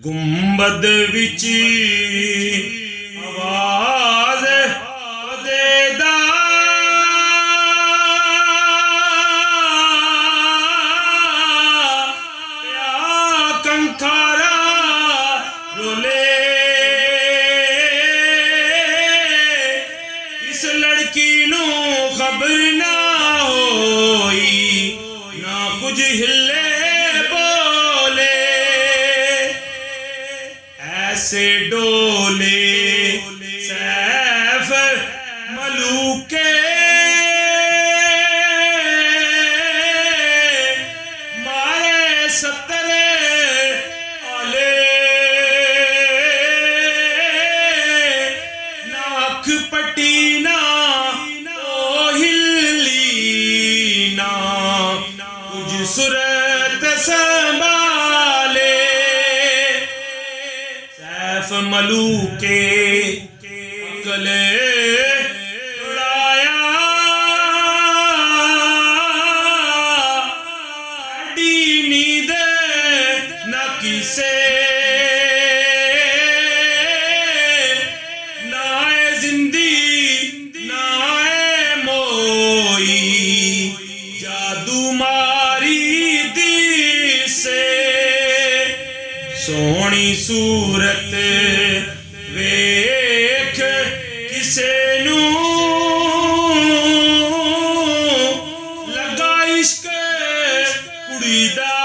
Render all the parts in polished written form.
गुंबद विच आवाज देदा कंखारा रोले। इस लड़की नू खबर ना होई ना कुछ हिले ऐसे डोले सैफ मलूके मारे सतरे आले। नाक पट्टी ना ओ हिली ना कुछ सूरत संभाले। मलूके गले उड़ाया डी नींद न किसे नाए जिंदी नाए मोई जादू मारी दी से। सोहनी सूरत वेख किसे नू लगा इश्क कुड़ी दा।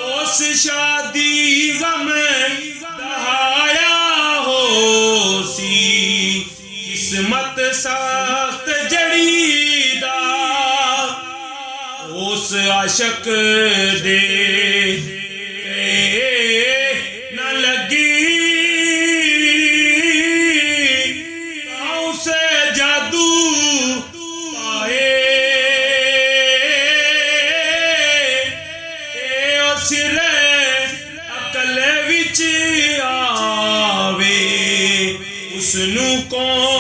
उस शादी गम दहाया हो सी किस्मत सख्त जड़ी दा। उस आशक दे न लगी उसे जादू पाए। सिर अकल विच आवे उसनू कौन